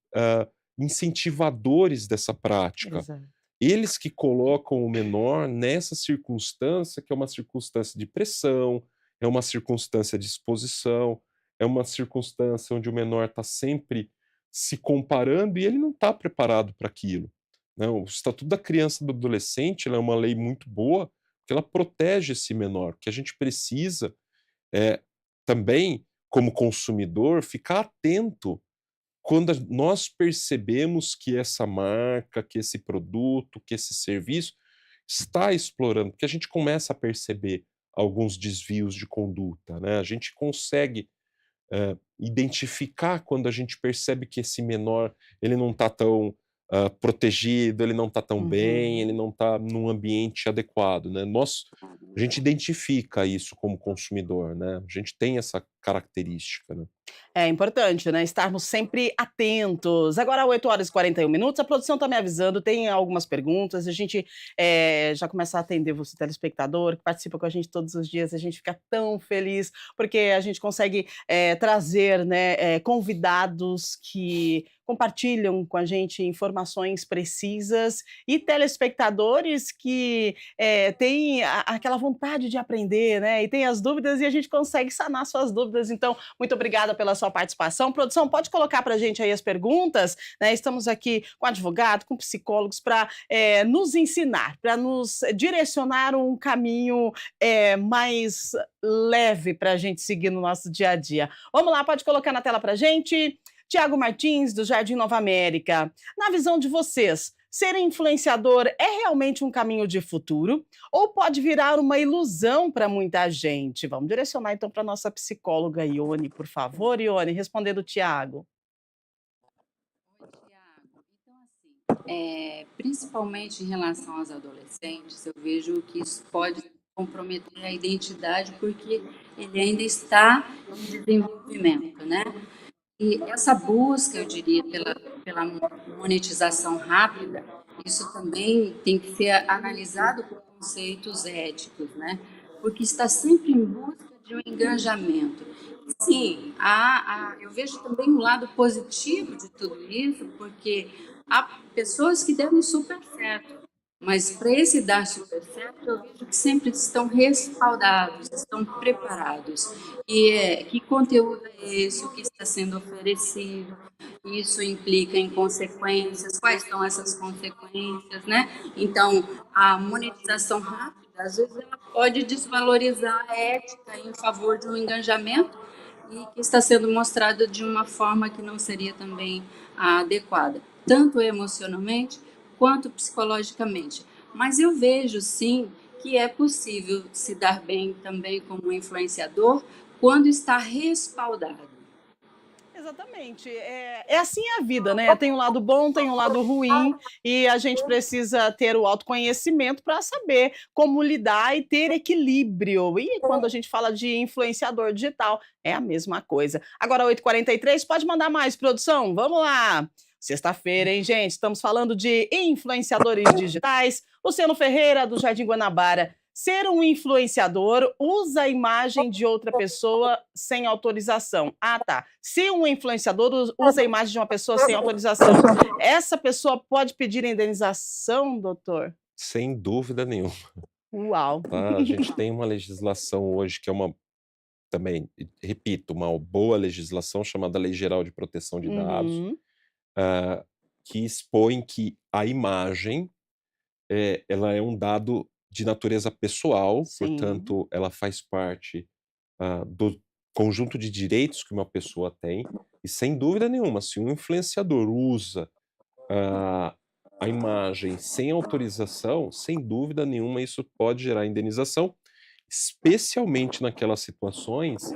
incentivadores dessa prática. Exato. Eles que colocam o menor nessa circunstância, que é uma circunstância de pressão, é uma circunstância de exposição, é uma circunstância onde o menor está sempre se comparando e ele não está preparado para aquilo. Né? O Estatuto da Criança e do Adolescente ela é uma lei muito boa, porque ela protege esse menor, que a gente precisa também, como consumidor, ficar atento quando nós percebemos que essa marca, que esse produto, que esse serviço está explorando, porque a gente começa a perceber alguns desvios de conduta, né? A gente consegue identificar quando a gente percebe que esse menor ele não está tão protegido, ele não está tão bem, ele Uhum. não está num ambiente adequado, né? A gente identifica isso como consumidor, né? A gente tem essa característica, né? É importante, né, estarmos sempre atentos. Agora 8h41, a produção está me avisando, tem algumas perguntas, a gente, já começa a atender você telespectador que participa com a gente todos os dias, a gente fica tão feliz, porque a gente consegue, trazer, né, convidados que compartilham com a gente informações precisas e telespectadores que, têm aquela vontade de aprender, né, e tem as dúvidas e a gente consegue sanar suas dúvidas. Então, muito obrigada pela sua participação. Produção, pode colocar para a gente aí as perguntas, né? Estamos aqui com advogado, com psicólogos para nos ensinar, para nos direcionar um caminho mais leve para a gente seguir no nosso dia a dia. Vamos lá, pode colocar na tela para a gente. Tiago Martins, do Jardim Nova América. Na visão de vocês, ser influenciador é realmente um caminho de futuro? Ou pode virar uma ilusão para muita gente? Vamos direcionar então para nossa psicóloga Ione, por favor, Ione, respondendo o Tiago. Oi, Tiago. Então, assim, Principalmente em relação aos adolescentes, eu vejo que isso pode comprometer a identidade porque ele ainda está em desenvolvimento, né? E essa busca, eu diria, pela monetização rápida, isso também tem que ser analisado por conceitos éticos, né? Porque está sempre em busca de um engajamento. Sim, eu vejo também um lado positivo de tudo isso, porque há pessoas que deram super certo, mas para esse dar super certo, eu vejo que sempre estão respaldados, estão preparados. Que conteúdo é esse, o que está sendo oferecido? Isso implica em consequências, quais são essas consequências, né? Então, a monetização rápida, às vezes, ela pode desvalorizar a ética em favor de um engajamento e que está sendo mostrado de uma forma que não seria também a adequada, tanto emocionalmente quanto psicologicamente. Mas eu vejo, sim, que é possível se dar bem também como influenciador quando está respaldado. Exatamente. É assim a vida, né? Tem um lado bom, tem um lado ruim, e a gente precisa ter o autoconhecimento para saber como lidar e ter equilíbrio. E quando a gente fala de influenciador digital, é a mesma coisa. Agora, 8h43, pode mandar mais, produção? Vamos lá! Sexta-feira, hein, gente? Estamos falando de influenciadores digitais. Luciano Ferreira, do Jardim Guanabara. Ser um influenciador usa a imagem de outra pessoa sem autorização. Ah, tá. Se um influenciador usa a imagem de uma pessoa sem autorização, essa pessoa pode pedir indenização, doutor? Sem dúvida nenhuma. Uau. Tá? A gente tem uma legislação hoje que é uma, também, repito, uma boa legislação chamada Lei Geral de Proteção de Dados, Uhum. que expõe que a imagem ela é um dado de natureza pessoal, Sim. portanto, ela faz parte do conjunto de direitos que uma pessoa tem, e sem dúvida nenhuma, se um influenciador usa a imagem sem autorização, sem dúvida nenhuma isso pode gerar indenização, especialmente naquelas situações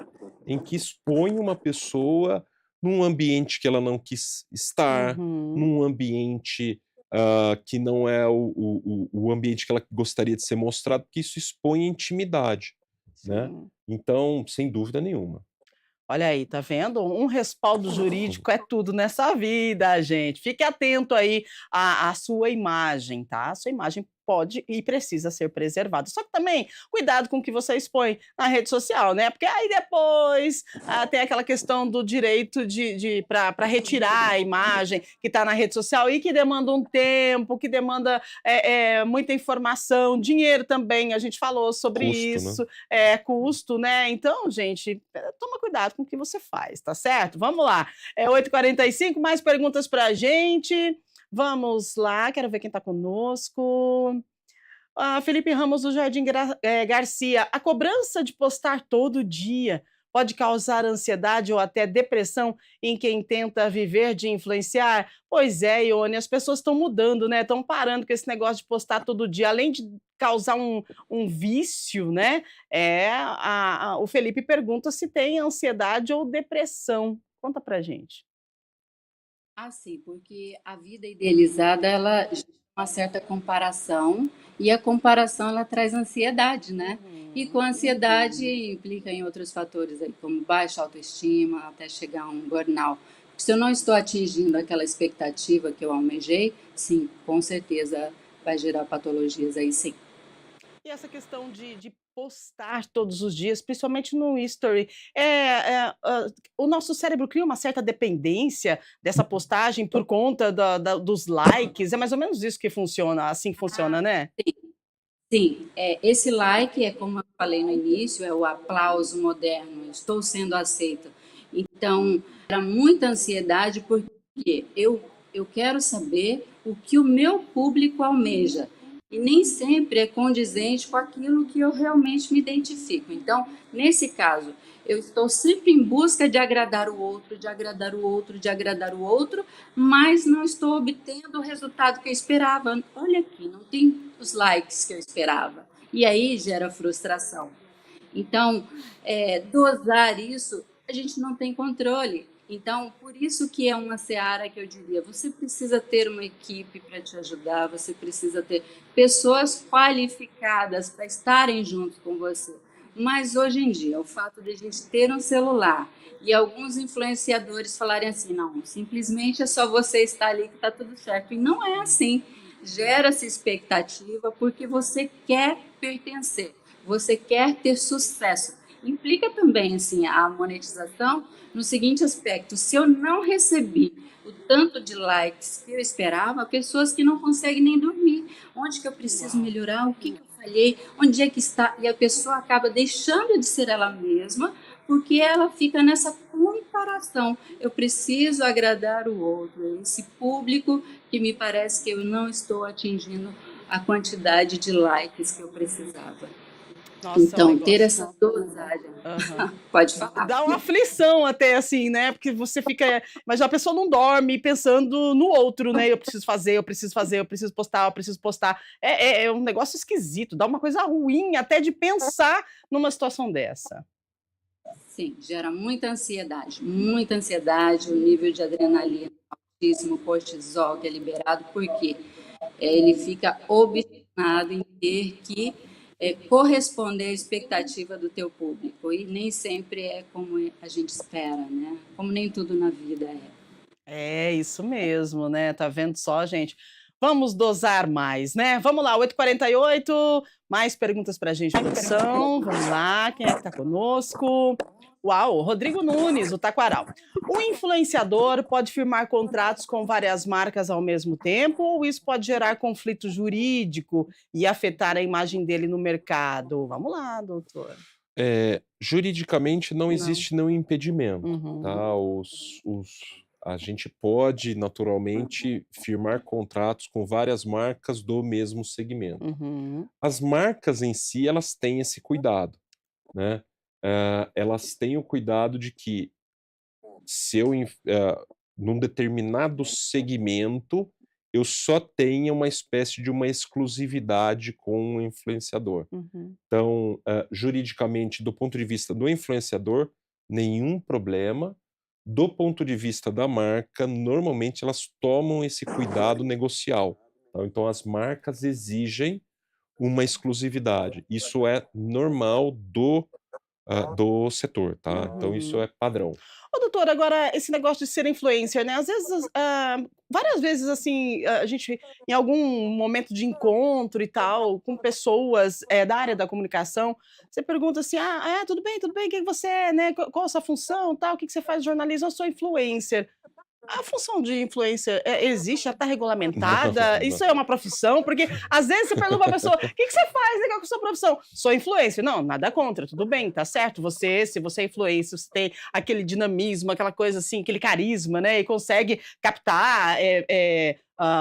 em que expõe uma pessoa num ambiente que ela não quis estar, Uhum. num ambiente que não é o ambiente que ela gostaria de ser mostrado, porque isso expõe a intimidade, né? Sim. Então, sem dúvida nenhuma. Olha aí, tá vendo? Um respaldo jurídico é tudo nessa vida, gente. Fique atento aí à sua imagem, tá? A sua imagem pode e precisa ser preservada. Só que também, cuidado com o que você expõe na rede social, né? Porque aí depois tem aquela questão do direito para retirar a imagem que está na rede social e que demanda um tempo, que demanda muita informação, dinheiro também, a gente falou sobre Custo, né? isso, custo, né? Então, gente, toma cuidado com o que você faz, tá certo? Vamos lá. 8h45, mais perguntas pra gente. Vamos lá, quero ver quem está conosco. Felipe Ramos do Jardim Garcia. A cobrança de postar todo dia pode causar ansiedade ou até depressão em quem tenta viver de influenciar? Pois é, Ione, as pessoas estão mudando, né? Estão parando com esse negócio de postar todo dia, além de causar um vício, né? O Felipe pergunta se tem ansiedade ou depressão. Conta pra gente. Sim, porque a vida idealizada, ela gera uma certa comparação, e a comparação ela traz ansiedade, né? E com a ansiedade implica em outros fatores aí, como baixa autoestima, até chegar a um burnout. Se eu não estou atingindo aquela expectativa que eu almejei, sim, com certeza vai gerar patologias aí, sim. E essa questão de postar todos os dias, principalmente no History, o nosso cérebro cria uma certa dependência dessa postagem por conta dos likes, é mais ou menos isso que funciona, assim que funciona, né? Sim, esse like é como eu falei no início, é o aplauso moderno, estou sendo aceita. Então, era muita ansiedade porque eu quero saber o que o meu público almeja. E nem sempre é condizente com aquilo que eu realmente me identifico. Então, nesse caso, eu estou sempre em busca de agradar o outro, de agradar o outro, de agradar o outro, mas não estou obtendo o resultado que eu esperava. Olha aqui, não tem os likes que eu esperava. E aí gera frustração. Então, dosar isso, a gente não tem controle. Então, por isso que é uma seara que eu diria, você precisa ter uma equipe para te ajudar, você precisa ter pessoas qualificadas para estarem junto com você. Mas hoje em dia, o fato de a gente ter um celular e alguns influenciadores falarem assim, não, simplesmente é só você estar ali que está tudo certo. E não é assim. Gera-se expectativa porque você quer pertencer, você quer ter sucesso. Implica também assim a monetização no seguinte aspecto: se eu não recebi o tanto de likes que eu esperava, pessoas que não conseguem nem dormir, onde que eu preciso melhorar, o que eu falhei, onde é que está, e a pessoa acaba deixando de ser ela mesma, porque ela fica nessa comparação. Eu preciso agradar o outro, esse público que me parece que eu não estou atingindo a quantidade de likes que eu precisava. Nossa, é um Então, ter negócio. essa dosagem. Aham. Pode falar. Dá uma aflição até, assim, né? Porque você fica. Mas a pessoa não dorme pensando no outro, né? Eu preciso fazer, eu preciso fazer, eu preciso postar, eu preciso postar. É um negócio esquisito, dá uma coisa ruim até de pensar numa situação dessa. Sim, gera muita ansiedade, o nível de adrenalina altíssimo, cortisol que é liberado, porque ele fica obstinado em ter que corresponder à expectativa do teu público, e nem sempre é como a gente espera, né? Como nem tudo na vida é. É isso mesmo, né? Tá vendo só, gente? Vamos dosar mais, né? Vamos lá, 8h48, mais perguntas pra gente, produção. Vamos lá, quem é que tá conosco? Uau, Rodrigo Nunes, o Taquaral. O influenciador pode firmar contratos com várias marcas ao mesmo tempo ou isso pode gerar conflito jurídico e afetar a imagem dele no mercado? Vamos lá, doutor. Juridicamente não Não. existe nenhum impedimento, Uhum. tá? A gente pode naturalmente firmar contratos com várias marcas do mesmo segmento. Uhum. As marcas em si, elas têm esse cuidado, né? Elas têm o cuidado de que se eu num determinado segmento, eu só tenha uma espécie de uma exclusividade com o influenciador. Uhum. Então, juridicamente, do ponto de vista do influenciador, nenhum problema. Do ponto de vista da marca, normalmente elas tomam esse cuidado negocial, tá? Então as marcas exigem uma exclusividade. Isso é normal do setor, tá? Então isso Uhum. é padrão. Ô, doutor, agora esse negócio de ser influencer, né, às vezes, várias vezes, assim, a gente em algum momento de encontro e tal, com pessoas, da área da comunicação, você pergunta assim: "Ah, tudo bem, quem você é, né, qual a sua função, tal, o que que você faz no jornalismo?". "Eu sou influencer". A função de influencer, existe? Já está regulamentada? Não, não. Isso é uma profissão? Porque às vezes você pergunta pra pessoa: "O que que você faz, né, qual que é a sua profissão?". "Sou influencer". Não, nada contra, tudo bem, tá certo. Se você é influencer, você tem aquele dinamismo, aquela coisa assim, aquele carisma, né, e consegue captar,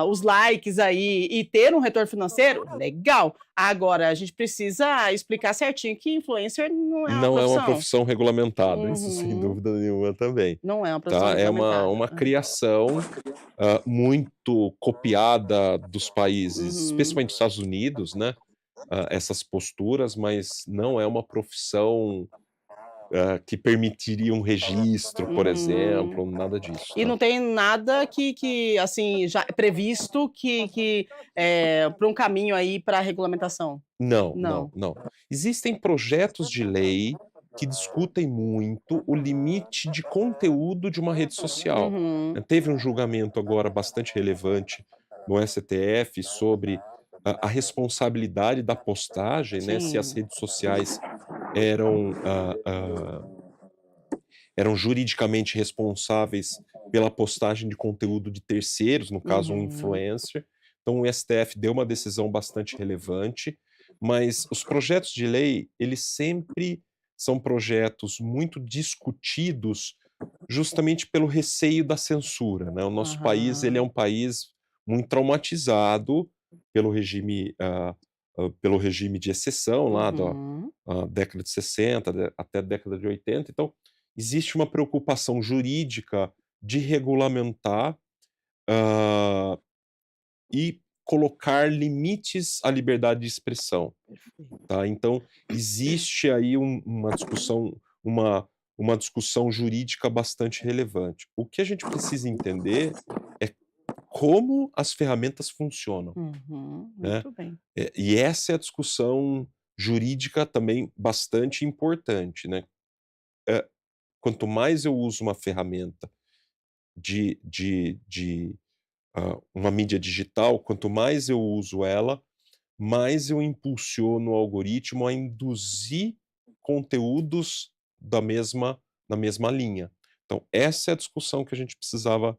os likes aí e ter um retorno financeiro, legal. Agora a gente precisa explicar certinho que influencer não é uma Não é uma profissão. profissão regulamentada, isso sem Uhum. dúvida nenhuma também, Não é uma profissão tá? É regulamentada. uma criação, muito copiada dos países, Uhum. especialmente dos Estados Unidos, né, essas posturas, mas não é uma profissão, que permitiria um registro, por Uhum. exemplo, nada disso, E tá? não tem nada que, assim, já previsto que para um caminho aí para regulamentação? Não, não, Não. não. Existem projetos de lei que discutem muito o limite de conteúdo de uma rede social. Uhum. Teve um julgamento agora bastante relevante no STF sobre a responsabilidade da postagem, né, se as Sim. redes sociais eram, eram juridicamente responsáveis pela postagem de conteúdo de terceiros, no caso um Uhum. influencer. Então o STF deu uma decisão bastante relevante, mas os projetos de lei, eles sempre são projetos muito discutidos justamente pelo receio da censura, né. O nosso país, ele é Aham. um país muito traumatizado pelo regime de exceção lá da Uhum. década de 60 até a década de 80. Então, existe uma preocupação jurídica de regulamentar, hã, e colocar limites à liberdade de expressão, Perfeito. tá. Então, existe aí uma discussão, uma uma discussão jurídica bastante relevante. O que a gente precisa entender é como as ferramentas funcionam, Uhum, né? muito bem. E essa é a discussão jurídica também bastante importante, né? Eh, Quanto mais eu uso uma ferramenta de uma mídia digital, quanto mais eu uso ela, mais eu impulsiono o algoritmo a induzir conteúdos da mesma na mesma linha. Então essa é a discussão que a gente precisava,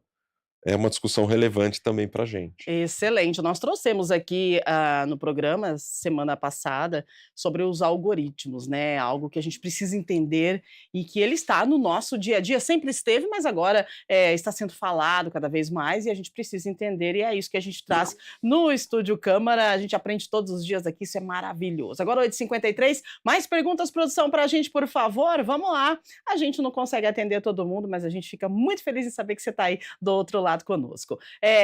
é uma discussão relevante também pra gente. Excelente. Nós trouxemos aqui, no programa semana passada sobre os algoritmos, né, algo que a gente precisa entender e que ele está no nosso dia a dia, sempre esteve, mas agora, está sendo falado cada vez mais e a gente precisa entender e é isso que a gente traz no Estúdio Câmara, a gente aprende todos os dias aqui, isso é maravilhoso. Agora 8h53, mais perguntas, produção, pra gente, por favor? Vamos lá. A gente não consegue atender todo mundo, mas a gente fica muito feliz em saber que você está aí do outro lado conosco.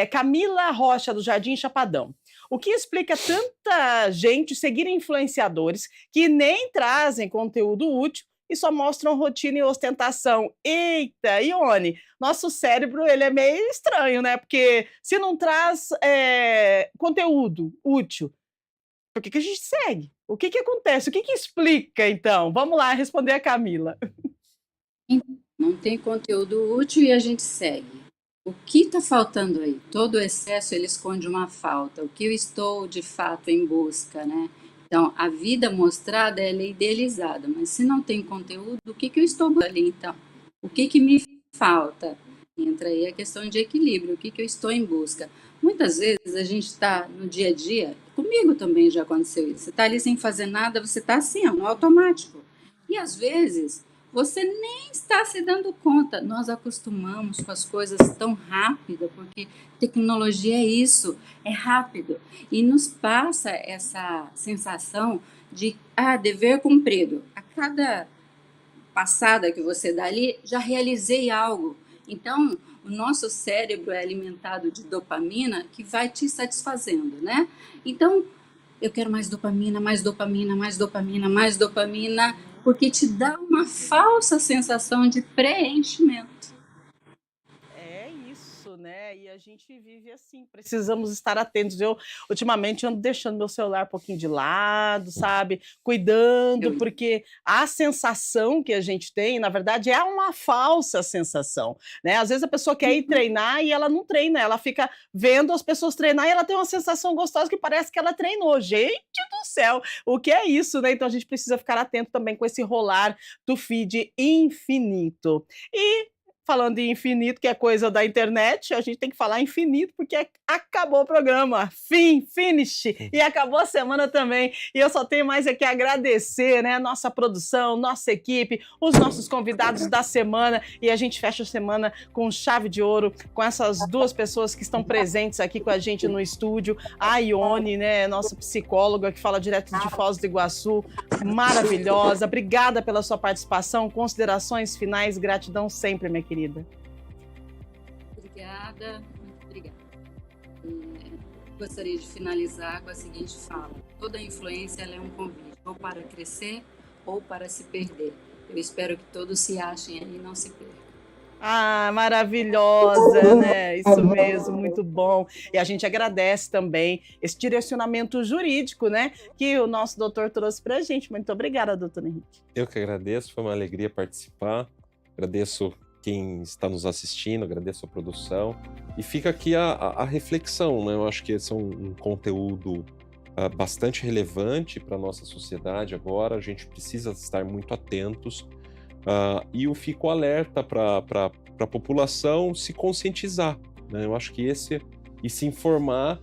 Camila Rocha, do Jardim Chapadão. O que explica tanta gente seguir influenciadores que nem trazem conteúdo útil e só mostram rotina e ostentação? Eita, Ione, nosso cérebro ele é meio estranho, né? Porque se não traz conteúdo útil, por que a gente segue? O que acontece? O que explica, então? Vamos lá responder a Camila. Não tem conteúdo útil e a gente segue. O que está faltando aí? Todo excesso ele esconde uma falta. O que eu estou de fato em busca, né? Então, a vida mostrada ela é idealizada, mas se não tem conteúdo, o que eu estou ali então? O que me falta? Entra aí a questão de equilíbrio, o que eu estou em busca. Muitas vezes a gente está no dia a dia, comigo também já aconteceu isso, você está ali sem fazer nada, você está assim, ó, no automático. E às vezes você nem está se dando conta. Nós acostumamos com as coisas tão rápido, porque tecnologia é isso, é rápido. E nos passa essa sensação de dever cumprido. A cada passada que você dá ali, já realizei algo. Então, o nosso cérebro é alimentado de dopamina que vai te satisfazendo, né? Então, eu quero mais dopamina, mais dopamina, mais dopamina, mais dopamina, porque te dá uma falsa sensação de preenchimento. É isso, né? E a gente vive assim, precisamos estar atentos. Eu, ultimamente, ando deixando meu celular um pouquinho de lado, sabe? Cuidando, porque a sensação que a gente tem, na verdade, é uma falsa sensação, né? Às vezes a pessoa quer ir treinar e ela não treina, ela fica vendo as pessoas treinar e ela tem uma sensação gostosa que parece que ela treinou. Gente do céu, o que é isso, né? Então a gente precisa ficar atento também com esse rolar do feed infinito. E falando em infinito, que é coisa da internet, a gente tem que falar infinito, porque acabou o programa. Finish! E acabou a semana também. E eu só tenho mais aqui a agradecer, né? Nossa produção, nossa equipe, os nossos convidados da semana. E a gente fecha a semana com chave de ouro, com essas duas pessoas que estão presentes aqui com a gente no estúdio. A Ione, né? Nossa psicóloga, que fala direto de Foz do Iguaçu. Maravilhosa. Obrigada pela sua participação. Considerações finais, gratidão sempre, minha querida. Obrigada, muito obrigada. Gostaria de finalizar com a seguinte fala: toda influência ela é um convite, ou para crescer ou para se perder. Eu espero que todos se achem aí e não se percam. Maravilhosa, né? Isso mesmo, muito bom. E a gente agradece também esse direcionamento jurídico, né? Que o nosso doutor trouxe para a gente. Muito obrigada, doutor Henrique. Eu que agradeço, foi uma alegria participar. Agradeço quem está nos assistindo, agradeço a produção. E fica aqui a reflexão, né? Eu acho que esse é um conteúdo bastante relevante para a nossa sociedade agora. A gente precisa estar muito atentos. E eu fico alerta para a população se conscientizar, né? Eu acho que e se informar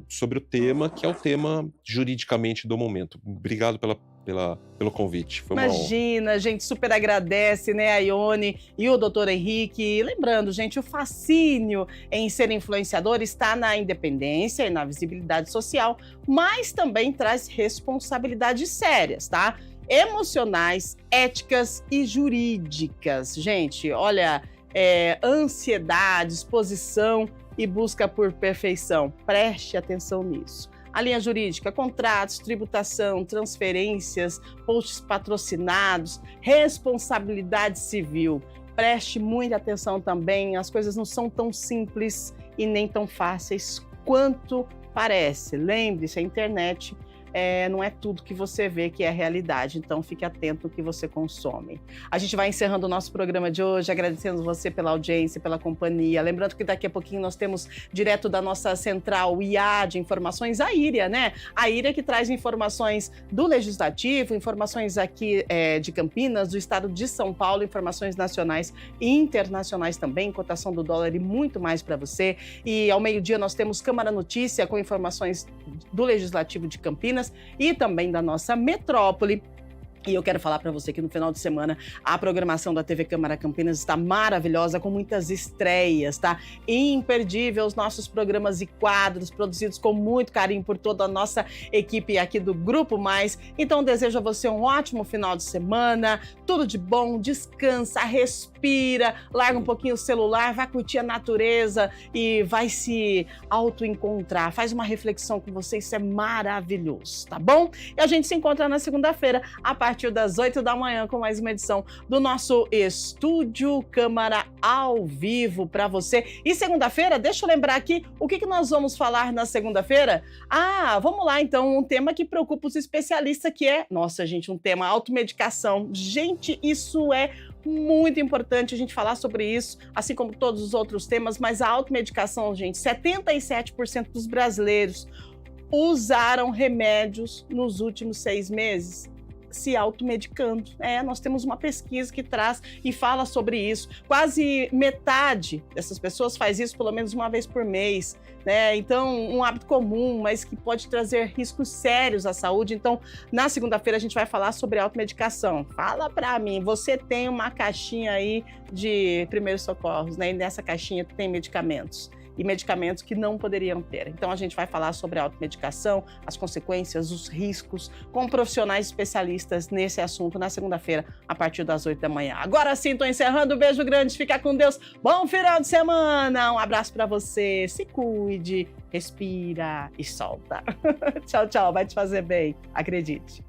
sobre o tema, que é o tema juridicamente do momento. Obrigado pelo convite. Foi uma honra. Imagina, a gente super agradece, né, a Ione e o doutor Henrique. E lembrando, gente, o fascínio em ser influenciador está na independência e na visibilidade social, mas também traz responsabilidades sérias, tá? Emocionais, éticas e jurídicas. Gente, olha, ansiedade, exposição e busca por perfeição. Preste atenção nisso. A linha jurídica, contratos, tributação, transferências, posts patrocinados, responsabilidade civil. Preste muita atenção também, as coisas não são tão simples e nem tão fáceis quanto parece. Lembre-se, a internet não é tudo que você vê que é realidade, então fique atento ao que você consome. A gente vai encerrando o nosso programa de hoje, agradecendo você pela audiência, pela companhia. Lembrando que daqui a pouquinho nós temos, direto da nossa central IA de informações, a Íria, né? A Íria que traz informações do Legislativo, informações aqui de Campinas, do estado de São Paulo, informações nacionais e internacionais também, cotação do dólar e muito mais para você. E ao meio-dia nós temos Câmara Notícia com informações do Legislativo de Campinas e também da nossa metrópole. E eu quero falar para você que no final de semana a programação da TV Câmara Campinas está maravilhosa, com muitas estreias, tá? Imperdível os nossos programas e quadros produzidos com muito carinho por toda a nossa equipe aqui do Grupo Mais. Então desejo a você um ótimo final de semana, tudo de bom, descansa, respira, larga um pouquinho o celular, vai curtir a natureza e vai se autoencontrar. Faz uma reflexão com você, isso é maravilhoso, tá bom? E a gente se encontra na segunda-feira, a partir das 8 da manhã, com mais uma edição do nosso Estúdio Câmara ao vivo para você. E segunda-feira, deixa eu lembrar aqui, o que nós vamos falar na segunda-feira? Vamos lá então, um tema que preocupa os especialistas, que é, nossa gente, um tema automedicação. Gente, isso é muito importante a gente falar sobre isso, assim como todos os outros temas, mas a automedicação, gente, 77% dos brasileiros usaram remédios nos últimos 6 meses. Se automedicando. Nós temos uma pesquisa que traz e fala sobre isso. Quase metade dessas pessoas faz isso pelo menos uma vez por mês, né? Então, um hábito comum, mas que pode trazer riscos sérios à saúde. Então, na segunda-feira a gente vai falar sobre automedicação. Fala pra mim, você tem uma caixinha aí de primeiros socorros, né? E nessa caixinha tem medicamentos. E medicamentos que não poderiam ter. Então a gente vai falar sobre a automedicação, as consequências, os riscos, com profissionais especialistas nesse assunto na segunda-feira, a partir das 8 da manhã. Agora sim, estou encerrando. Um beijo grande, fica com Deus. Bom final de semana, um abraço para você. Se cuide, respira e solta. Tchau, tchau, vai te fazer bem, acredite.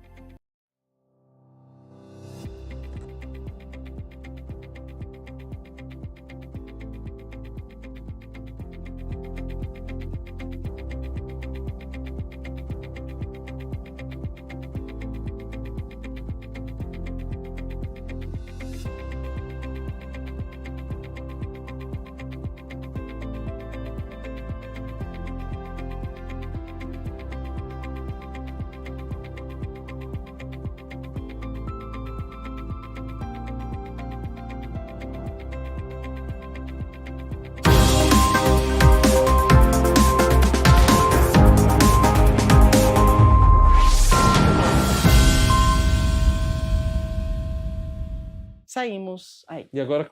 Saímos. Aí. E agora